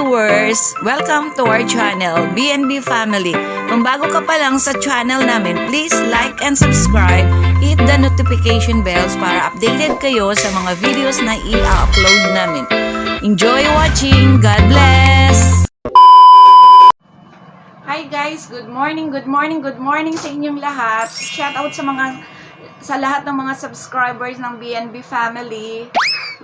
viewers! Welcome to our channel, BNB Family. Kung bago ka pa lang sa channel namin, please like and subscribe. Hit the notification bells para updated kayo sa mga videos na i-upload namin. Enjoy watching! God bless! Hi guys! Good morning, good morning, good morning sa inyong lahat. Shout out sa lahat ng mga subscribers ng BNB Family,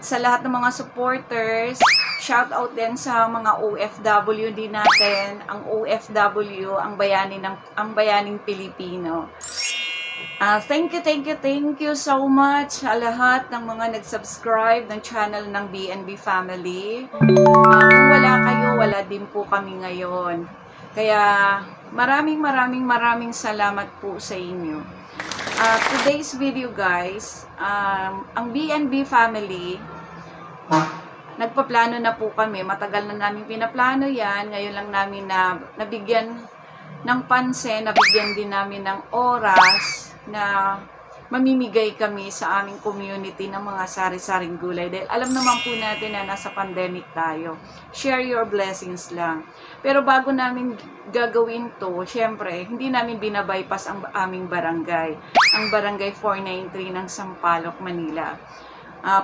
sa lahat ng mga supporters. Shout out din sa mga OFW din natin, ang OFW, ang bayaning Pilipino. Thank you so much sa lahat ng mga nag-subscribe ng channel ng BNB Family. Kung wala kayo, wala din po kami ngayon. Kaya maraming salamat po sa inyo. Today's video guys, ang BNB Family, nagpaplano na po kami. Matagal na namin pinaplano yan. Ngayon lang namin nabigyan ng pansin, nabigyan din namin ng oras na mamimigay kami sa aming community ng mga sari-saring gulay. Dahil alam naman po natin na nasa pandemic tayo. Share your blessings lang. Pero bago namin gagawin to, syempre, hindi namin binabypass ang aming barangay. Ang barangay 493 ng Sampaloc, Manila.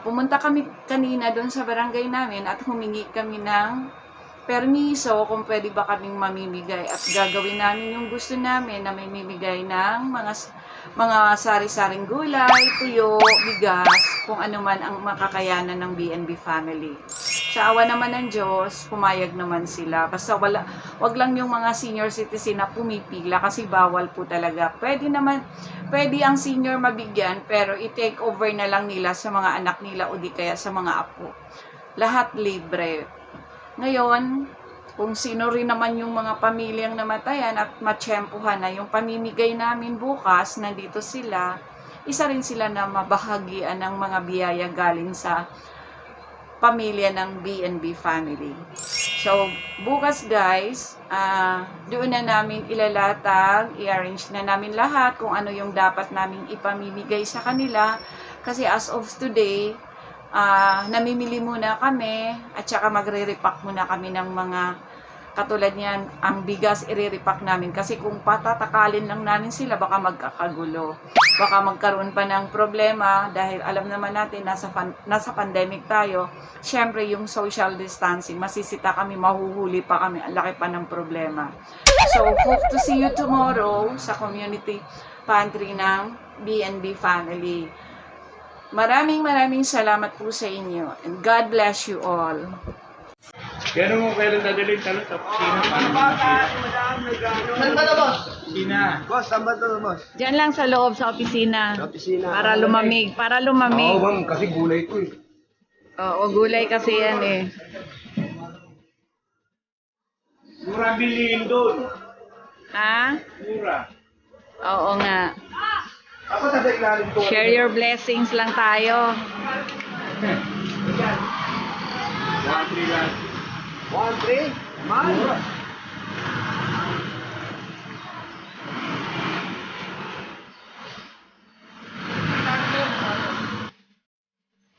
Pumunta kami kanina doon sa barangay namin at humingi kami ng permiso kung pwede ba kaming mamimigay at gagawin namin yung gusto namin na may mimigay ng mga sari-saring gulay, tuyo, bigas, kung ano man ang makakayanan ng BNB Family. Sa awa naman ng Diyos, pumayag naman sila. Basta wag lang yung mga senior citizen na pumipila kasi bawal po talaga. Pwede ang senior mabigyan pero i-take over na lang nila sa mga anak nila o di kaya sa mga apo. Lahat libre. Ngayon, kung sino rin naman yung mga pamilyang namatayan at matsyempuhan na yung pamimigay namin bukas, nandito sila, isa rin sila na mabahagian ng mga biyaya galing sa pamilya ng BNB Family. So, bukas guys, doon na namin ilalatag, i-arrange na namin lahat kung ano yung dapat namin ipamimigay sa kanila. Kasi as of today, namimili muna kami at saka magre-repack muna kami ng mga katulad niyan, ang bigas i-repack namin kasi kung patatakalin lang namin sila baka magkakagulo. Baka magkaroon pa ng problema dahil alam naman natin nasa pandemic tayo. Syempre yung social distancing, masisita kami, mahuhuli pa kami, ang laki pa ng problema. So hope to see you tomorrow sa community pantry ng BNB Family. Maraming salamat po sa inyo and God bless you all. Gano'n mo kailan dadalhin talon sa kusina? Saan ba ito, boss? Kusina. Boss, saan ba ito, boss? Diyan lang sa loob sa opisina. Sa opisina. Para lumamig. Oo, ma'am, kasi gulay ito eh. Oo, gulay kasi yan eh. Mura bilhin doon. Ha? Mura. Oo nga. Ako sa ilalim ko. Share your blessings lang tayo. 1-3 lang. 1-3? Mahal. Mura.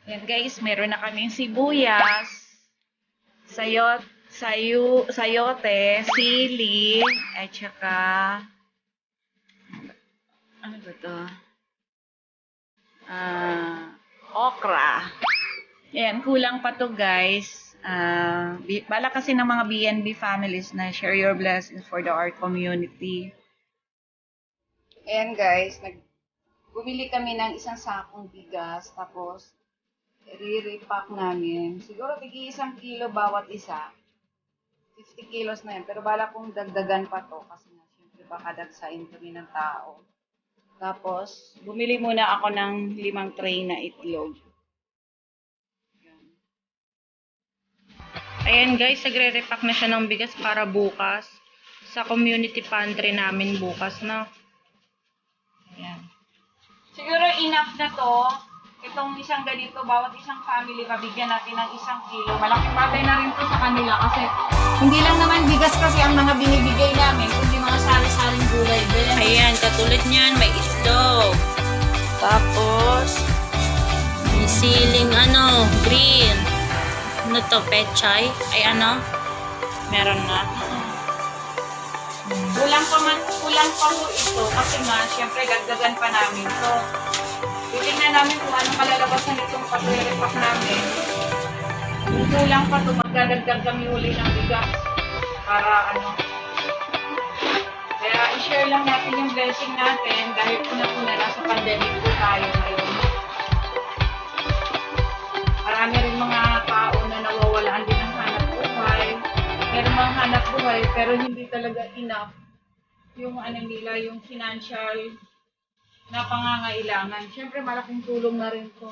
Yan guys, meron na kaming sibuyas, sayote, sili, at saka ano ba to? Okra. Yan, kulang pa to guys. Bala kasi ng mga BNB families na share your blessings for our community. Ayan guys, bumili kami ng isang sakong bigas, tapos i-repack namin. Siguro tigi 1 kilo bawat isa. 50 kilos na yan. Pero bala kong dagdagan pa to kasi nga syempre baka dagsain kami ng tao. Tapos, bumili muna ako ng 5 tray na itlog. Ayan guys, nagre-repack na siya ng bigas para bukas. Sa community pantry namin bukas na. Ayan. Siguro enough na to. Itong isang ganito, bawat isang family, mabigyan natin ng 1 kilo. Malaking bagay na rin to sa kanila kasi hindi lang naman bigas kasi ang mga binibigay namin, kundi mga sari-saring gulay din. Ayan, katulad niyan, may itlog. Tapos, may siling green. Ano to, pechay? Ay ano? Meron na. Kulang pa po ito kasi nga, syempre gagdagan pa namin. So, titingnan namin kung anong kalalabasan itong pag-repack namin. Kung kulang pa ito, magdadagdag kami uli ng bigas para ano. Kaya i-share lang natin yung blessing natin dahil una-una nasa pandemic po tayo ngayon. Marami rin mga tao na nawawalaan din ng hanap buhay. Meron mga hanap buhay pero hindi talaga enough yung ano nila, yung financial na pangangailangan. Siyempre malaking tulong na rin to.